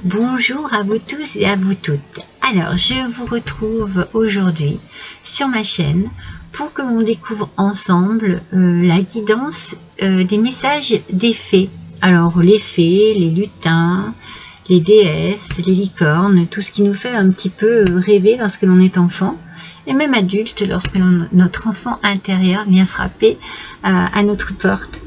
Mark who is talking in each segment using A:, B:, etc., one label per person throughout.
A: Bonjour à vous tous et à vous toutes. Alors, je vous retrouve aujourd'hui sur ma chaîne pour que l'on découvre ensemble la guidance des messages des fées. Alors, les fées, les lutins, les déesses, les licornes, tout ce qui nous fait un petit peu rêver lorsque l'on est enfant, et même adulte lorsque notre enfant intérieur vient frapper à notre porte.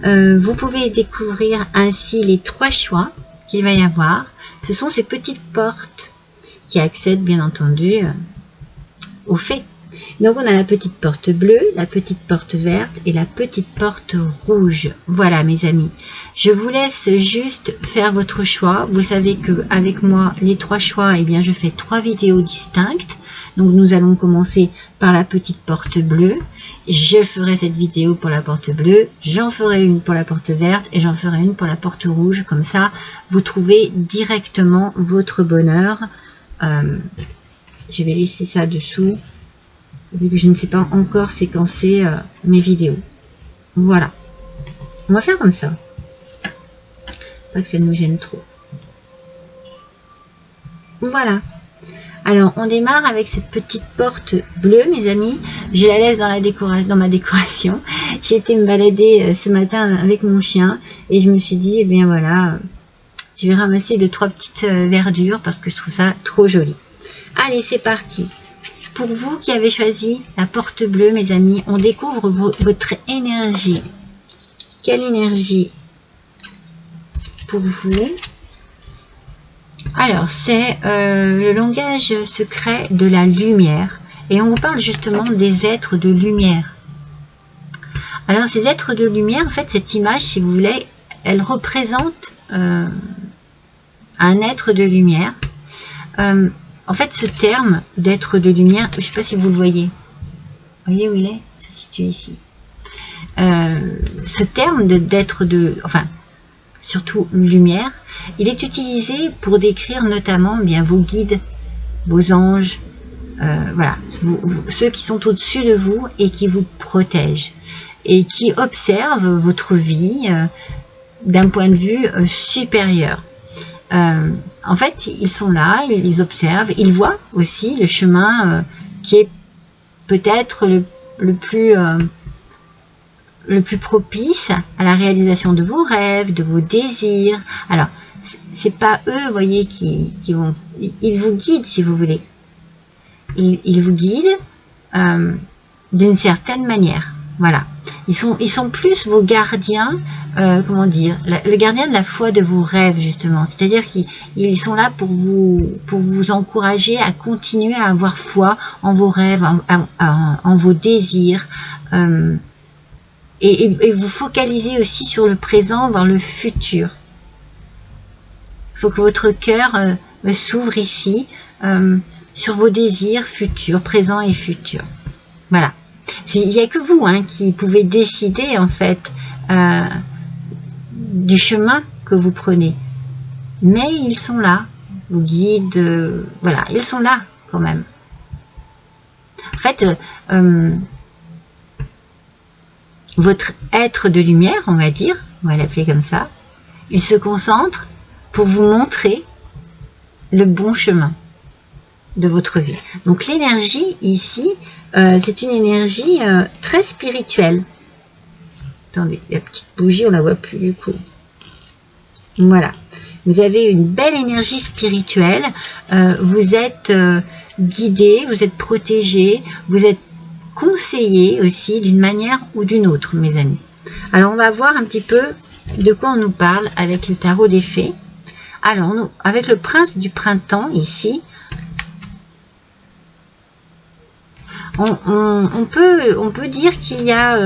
A: Vous pouvez découvrir ainsi les 3 choix qu'il va y avoir. Ce sont ces petites portes qui accèdent bien entendu aux fées. Donc on a la petite porte bleue, la petite porte verte et la petite porte rouge. Voilà mes amis, je vous laisse juste faire votre choix. Vous savez qu'avec moi les 3 choix, eh bien je fais 3 vidéos distinctes. Donc nous allons commencer par la petite porte bleue. Je ferai cette vidéo pour la porte bleue, j'en ferai une pour la porte verte et j'en ferai une pour la porte rouge. Comme ça, vous trouvez directement votre bonheur. Je vais laisser ça dessous, vu que je ne sais pas encore séquencer mes vidéos. Voilà. On va faire comme ça. Pas que ça nous gêne trop. Voilà. Alors, on démarre avec cette petite porte bleue, mes amis. Je la laisse dans ma décoration. J'ai été me balader ce matin avec mon chien et je me suis dit, eh bien voilà, je vais ramasser 2-3 petites verdures parce que je trouve ça trop joli. Allez, c'est parti. Pour vous qui avez choisi la porte bleue, mes amis, on découvre votre énergie. Quelle énergie pour vous? Alors, c'est le langage secret de la lumière. Et on vous parle justement des êtres de lumière. Alors, ces êtres de lumière, en fait, cette image, si vous voulez, elle représente un être de lumière. En fait, ce terme d'être de lumière, je ne sais pas si vous le voyez. Vous voyez où il est? Il se situe ici. Ce terme d'être enfin, surtout lumière, il est utilisé pour décrire notamment bien vos guides, vos anges, voilà, ceux qui sont au-dessus de vous et qui vous protègent et qui observent votre vie d'un point de vue supérieur. En fait, ils sont là, ils observent, ils voient aussi le chemin qui est peut-être le plus propice à la réalisation de vos rêves, de vos désirs. Alors, c'est pas eux, vous voyez, qui vont... Ils vous guident, si vous voulez. Ils vous guident d'une certaine manière. Voilà. Ils sont plus vos gardiens, comment dire, le gardien de la foi de vos rêves, justement. C'est-à-dire qu'ils sont là pour vous encourager à continuer à avoir foi en vos rêves, en vos désirs, et vous focalisez aussi sur le présent, vers le futur. Il faut que votre cœur s'ouvre ici sur vos désirs futurs, présents et futurs. Voilà. Il n'y a que vous qui pouvez décider en fait du chemin que vous prenez. Mais ils sont là, vos guides, voilà, ils sont là quand même. En fait, votre être de lumière, on va dire, on va l'appeler comme ça, il se concentre pour vous montrer le bon chemin de votre vie. Donc l'énergie ici, c'est une énergie très spirituelle. Attendez, la petite bougie, on la voit plus du coup. Voilà. Vous avez une belle énergie spirituelle. Vous êtes guidé, vous êtes protégé, vous êtes conseillé aussi d'une manière ou d'une autre, mes amis. Alors, on va voir un petit peu de quoi on nous parle avec le tarot des fées. Alors, avec le prince du printemps, ici, on peut dire qu'il y a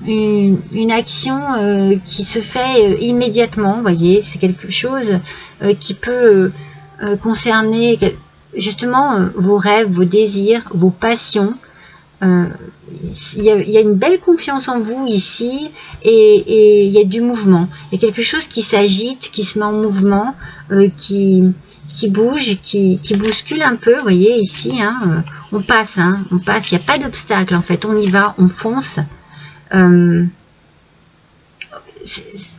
A: une action qui se fait immédiatement, vous voyez, c'est quelque chose qui peut concerner justement vos rêves, vos désirs, vos passions. Il y a une belle confiance en vous ici et il y a du mouvement. Il y a quelque chose qui s'agite, qui se met en mouvement, qui bouge, qui bouscule un peu. Vous voyez ici, on passe, on passe. Il n'y a pas d'obstacle en fait. On y va, on fonce.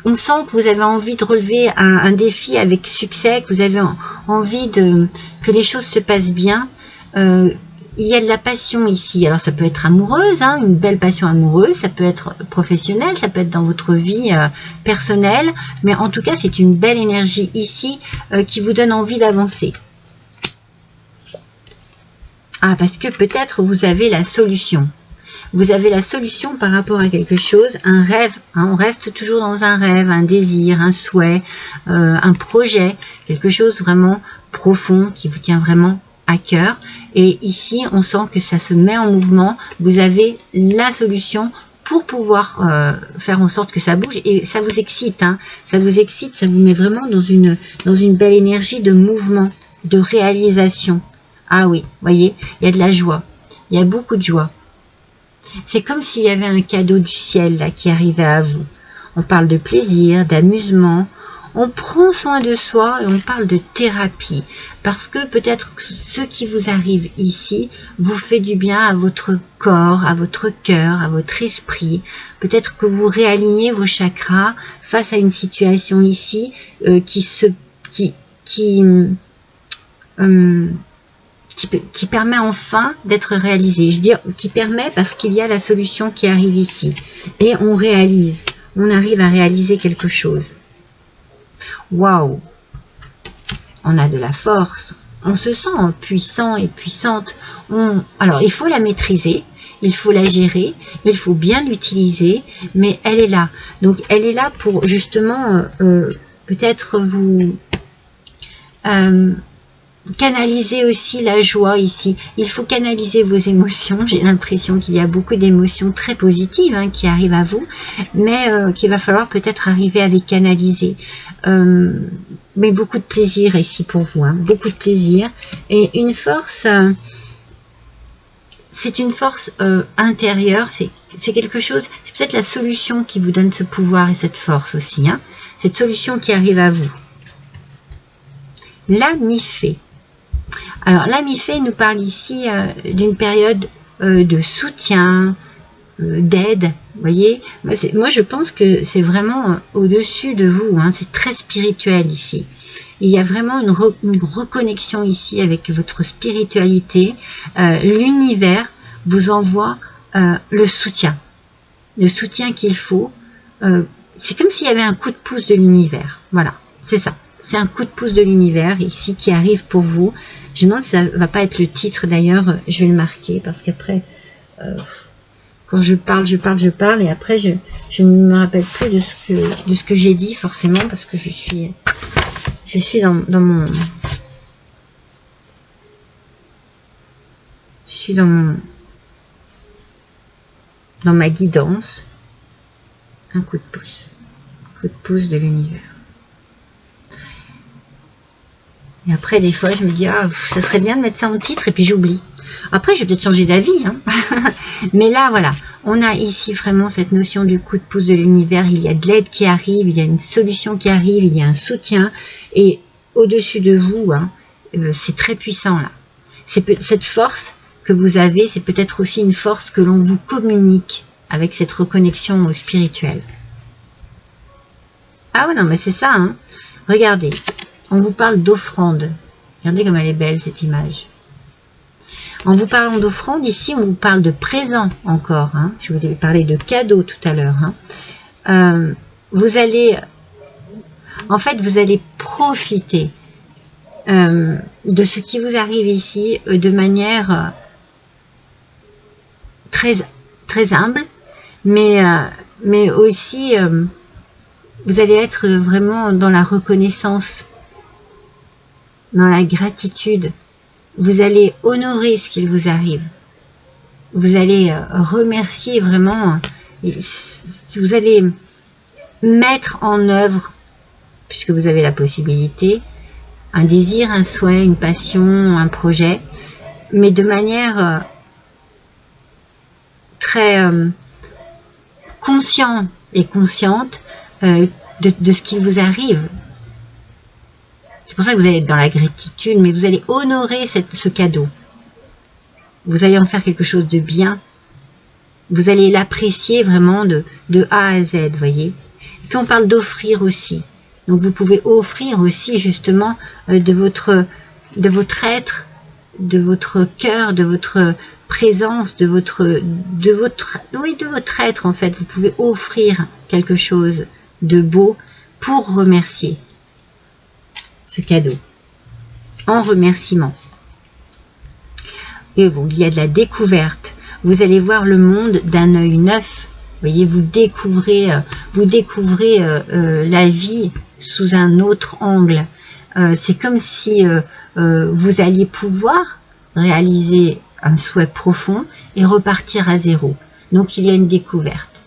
A: on sent que vous avez envie de relever un défi avec succès, que vous avez envie que les choses se passent bien. Il y a de la passion ici. Alors ça peut être amoureuse, hein, une belle passion amoureuse, ça peut être professionnel, ça peut être dans votre vie personnelle, mais en tout cas c'est une belle énergie ici qui vous donne envie d'avancer. Ah, parce que peut-être vous avez la solution. Vous avez la solution par rapport à quelque chose, un rêve, hein, on reste toujours dans un rêve, un désir, un souhait, un projet, quelque chose vraiment profond qui vous tient vraiment à cœur. Et ici, on sent que ça se met en mouvement, vous avez la solution pour pouvoir faire en sorte que ça bouge et ça vous excite, hein, ça vous excite, ça vous met vraiment dans une belle énergie de mouvement, de réalisation. Ah oui, voyez, il y a de la joie, il y a beaucoup de joie. C'est comme s'il y avait un cadeau du ciel là qui arrivait à vous. On parle de plaisir, d'amusement, on prend soin de soi et on parle de thérapie. Parce que peut-être que ce qui vous arrive ici vous fait du bien à votre corps, à votre cœur, à votre esprit. Peut-être que vous réalignez vos chakras face à une situation ici qui permet enfin d'être réalisé. Je dis qui permet parce qu'il y a la solution qui arrive ici. Et on réalise, on arrive à réaliser quelque chose. Waouh! On a de la force, on se sent puissant et puissante. Alors il faut la maîtriser, il faut la gérer, il faut bien l'utiliser, mais elle est là. Donc elle est là pour justement peut-être vous... canaliser aussi la joie ici. Il faut canaliser vos émotions. J'ai l'impression qu'il y a beaucoup d'émotions très positives hein, qui arrivent à vous, mais qu'il va falloir peut-être arriver à les canaliser. Mais beaucoup de plaisir ici pour vous, hein, beaucoup de plaisir. Et une force, c'est une force intérieure, c'est quelque chose, c'est peut-être la solution qui vous donne ce pouvoir et cette force aussi. Hein, cette solution qui arrive à vous. L'ami-fée. Alors, l'ami-fée nous parle ici d'une période de soutien, d'aide, vous voyez. Moi, je pense que c'est vraiment au-dessus de vous, hein, c'est très spirituel ici. Il y a vraiment une reconnexion ici avec votre spiritualité. L'univers vous envoie le soutien qu'il faut. C'est comme s'il y avait un coup de pouce de l'univers, voilà, c'est ça. C'est un coup de pouce de l'univers ici qui arrive pour vous. Je me demande si ça ne va pas être le titre d'ailleurs. Je vais le marquer parce qu'après, quand je parle et après je ne me rappelle plus de ce que j'ai dit forcément parce que je suis dans ma guidance. Un coup de pouce de l'univers. Et après, des fois, je me dis, ah, ça serait bien de mettre ça en titre, et puis j'oublie. Après, je vais peut-être changer d'avis. Hein. Mais là, voilà, on a ici vraiment cette notion du coup de pouce de l'univers. Il y a de l'aide qui arrive, il y a une solution qui arrive, il y a un soutien. Et au-dessus de vous, hein, c'est très puissant, là. Cette force que vous avez, c'est peut-être aussi une force que l'on vous communique avec cette reconnexion au spirituel. Ah ouais, non, mais c'est ça, hein. Regardez. On vous parle d'offrande. Regardez comme elle est belle cette image. En vous parlant d'offrande, ici on vous parle de présent encore. Hein. Je vous ai parlé de cadeaux tout à l'heure. Hein. Vous allez profiter de ce qui vous arrive ici de manière très, très humble, mais aussi vous allez être vraiment dans la reconnaissance, dans la gratitude. Vous allez honorer ce qu'il vous arrive. Vous allez remercier vraiment. Vous allez mettre en œuvre, puisque vous avez la possibilité, un désir, un souhait, une passion, un projet, mais de manière très consciente et consciente de ce qui vous arrive. C'est pour ça que vous allez être dans la gratitude, mais vous allez honorer ce cadeau. Vous allez en faire quelque chose de bien. Vous allez l'apprécier vraiment de A à Z, voyez. Et puis on parle d'offrir aussi. Donc vous pouvez offrir aussi justement de votre être, de votre cœur, de votre présence, de votre être en fait. Vous pouvez offrir quelque chose de beau pour remercier ce cadeau, en remerciement. Et bon, il y a de la découverte. Vous allez voir le monde d'un œil neuf. Vous voyez, vous découvrez la vie sous un autre angle. C'est comme si vous alliez pouvoir réaliser un souhait profond et repartir à zéro. Donc il y a une découverte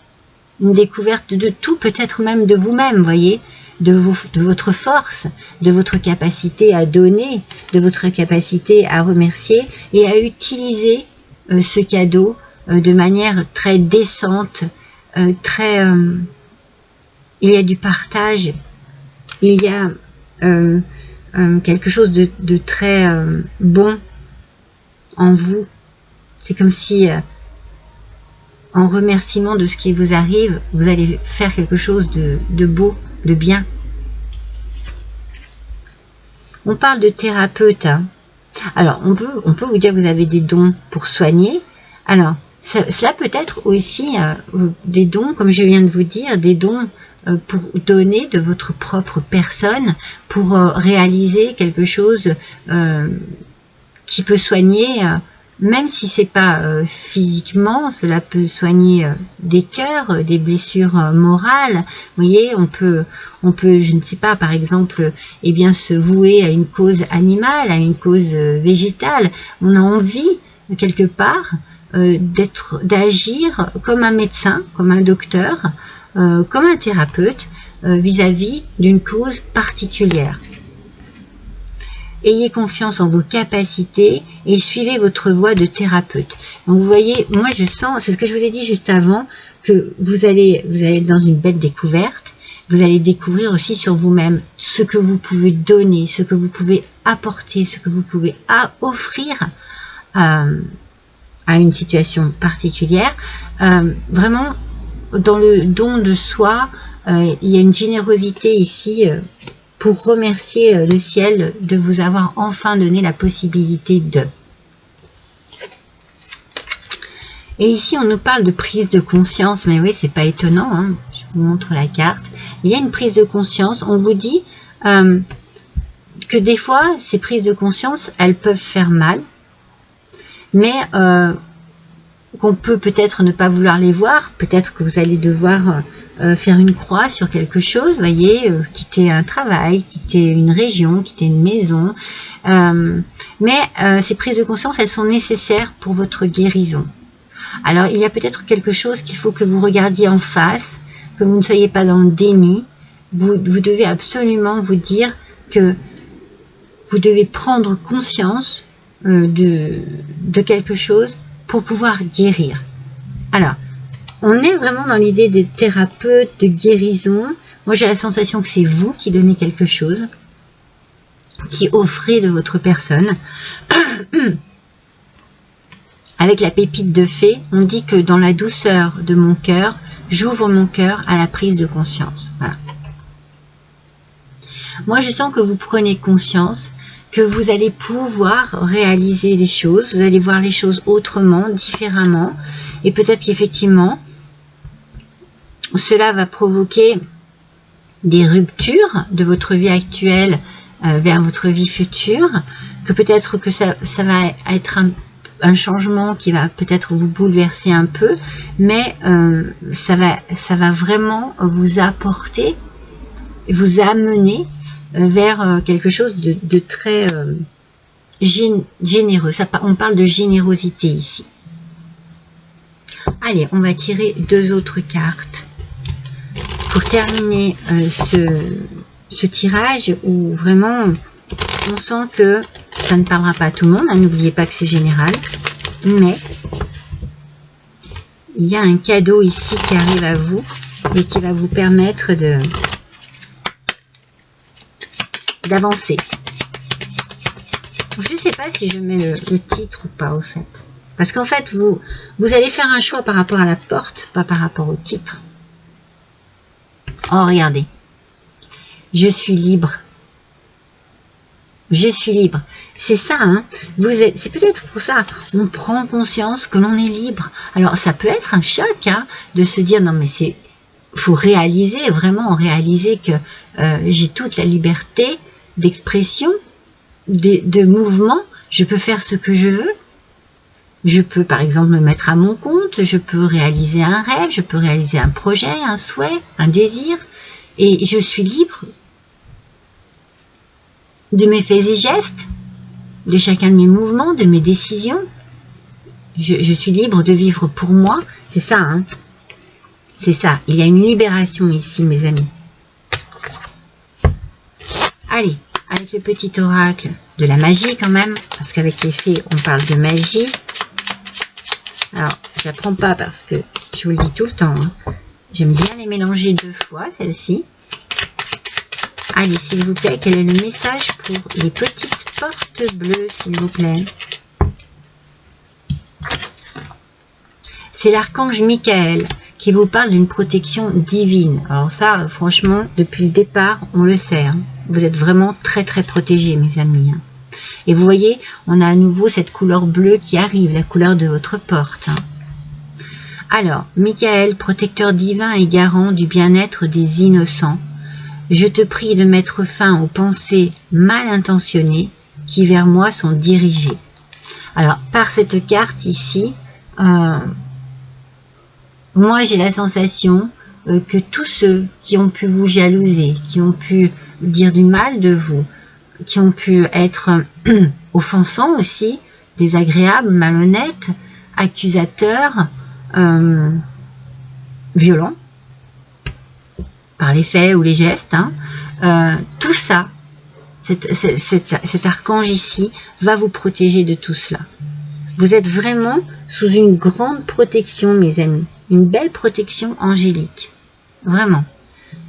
A: de tout, peut-être même de vous-même, voyez, de votre force, de votre capacité à donner, de votre capacité à remercier et à utiliser ce cadeau de manière très décente, il y a du partage, il y a quelque chose de très bon en vous. C'est comme si en remerciement de ce qui vous arrive, vous allez faire quelque chose de beau, de bien. On parle de thérapeute. Hein. Alors, on peut vous dire que vous avez des dons pour soigner. Alors, cela peut être aussi des dons, comme je viens de vous dire, des dons pour donner de votre propre personne, pour réaliser quelque chose qui peut soigner, même si c'est pas physiquement, cela peut soigner des cœurs, des blessures morales. Vous voyez, on peut, je ne sais pas, par exemple, eh bien, se vouer à une cause animale, à une cause végétale. On a envie, quelque part, d'agir comme un médecin, comme un docteur, comme un thérapeute vis-à-vis d'une cause particulière. Ayez confiance en vos capacités et suivez votre voie de thérapeute. Donc vous voyez, moi je sens, c'est ce que je vous ai dit juste avant, que vous allez être dans une belle découverte. Vous allez découvrir aussi sur vous-même ce que vous pouvez donner, ce que vous pouvez apporter, ce que vous pouvez offrir à une situation particulière. Vraiment, dans le don de soi, il y a une générosité ici pour remercier le ciel de vous avoir enfin donné la possibilité de. Et ici, on nous parle de prise de conscience, mais oui, c'est pas étonnant, hein. Je vous montre la carte. Il y a une prise de conscience, on vous dit que des fois, ces prises de conscience, elles peuvent faire mal, mais qu'on peut peut-être ne pas vouloir les voir, peut-être que vous allez devoir faire une croix sur quelque chose, voyez, quitter un travail, quitter une région, quitter une maison, mais ces prises de conscience, elles sont nécessaires pour votre guérison. Alors, il y a peut-être quelque chose qu'il faut que vous regardiez en face, que vous ne soyez pas dans le déni. Vous devez absolument vous dire que vous devez prendre conscience de quelque chose pour pouvoir guérir. Alors, on est vraiment dans l'idée des thérapeutes, de guérison. Moi, j'ai la sensation que c'est vous qui donnez quelque chose, qui offrez de votre personne. Avec la pépite de fée, on dit que dans la douceur de mon cœur, j'ouvre mon cœur à la prise de conscience. Voilà. Moi, je sens que vous prenez conscience que vous allez pouvoir réaliser les choses, vous allez voir les choses autrement, différemment, et peut-être qu'effectivement, cela va provoquer des ruptures de votre vie actuelle vers votre vie future, que peut-être que ça va être un changement qui va peut-être vous bouleverser un peu, mais ça va vraiment vous apporter, vous amener vers quelque chose de très généreux. On parle de générosité ici. Allez, on va tirer deux autres cartes pour terminer ce tirage où vraiment on sent que ça ne parlera pas à tout le monde. N'oubliez pas que c'est général, mais il y a un cadeau ici qui arrive à vous et qui va vous permettre d'avancer. Je ne sais pas si je mets le titre ou pas au fait. Parce qu'en fait, vous allez faire un choix par rapport à la porte, pas par rapport au titre. Oh, regardez. Je suis libre. Je suis libre. C'est ça, hein. C'est peut-être pour ça, on prend conscience que l'on est libre. Alors, ça peut être un choc, hein, de se dire, non, mais faut réaliser, vraiment réaliser que j'ai toute la liberté d'expression, de mouvement. Je peux faire ce que je veux. Je peux, par exemple, me mettre à mon compte. Je peux réaliser un rêve. Je peux réaliser un projet, un souhait, un désir. Et je suis libre de mes faits et gestes, de chacun de mes mouvements, de mes décisions. Je suis libre de vivre pour moi. C'est ça, hein. C'est ça. Il y a une libération ici, mes amis. Allez, avec le petit oracle de la magie quand même, parce qu'avec les fées, on parle de magie. Alors, j'apprends pas parce que je vous le dis tout le temps, hein. J'aime bien les mélanger 2 fois, celle-ci. Allez, s'il vous plaît, quel est le message pour les petites portes bleues, s'il vous plaît? C'est l'archange Michael qui vous parle d'une protection divine. Alors ça, franchement, depuis le départ, on le sait, hein. Vous êtes vraiment très très protégés, mes amis, hein. Et vous voyez, on a à nouveau cette couleur bleue qui arrive, la couleur de votre porte, hein. Alors, Michael, protecteur divin et garant du bien-être des innocents, je te prie de mettre fin aux pensées mal intentionnées qui vers moi sont dirigées. Alors, par cette carte ici, moi j'ai la sensation que tous ceux qui ont pu vous jalouser, qui ont pu dire du mal de vous, qui ont pu être offensants aussi, désagréables, malhonnêtes, accusateurs, violents, par les faits ou les gestes, hein, tout ça, cet archange ici va vous protéger de tout cela. Vous êtes vraiment sous une grande protection, mes amis, une belle protection angélique, vraiment.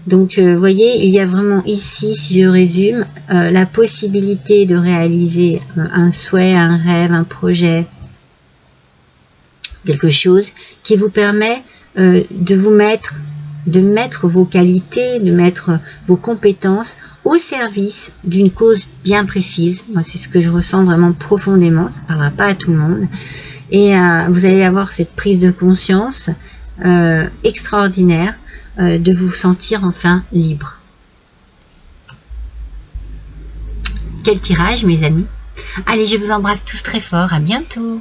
A: Donc, vous voyez, il y a vraiment ici, si je résume, la possibilité de réaliser un souhait, un rêve, un projet, quelque chose qui vous permet de mettre vos qualités, de mettre vos compétences au service d'une cause bien précise. Moi, c'est ce que je ressens vraiment profondément. Ça ne parlera pas à tout le monde. Et vous allez avoir cette prise de conscience extraordinaire de vous sentir enfin libre. Quel tirage, mes amis! Allez, je vous embrasse tous très fort. À bientôt!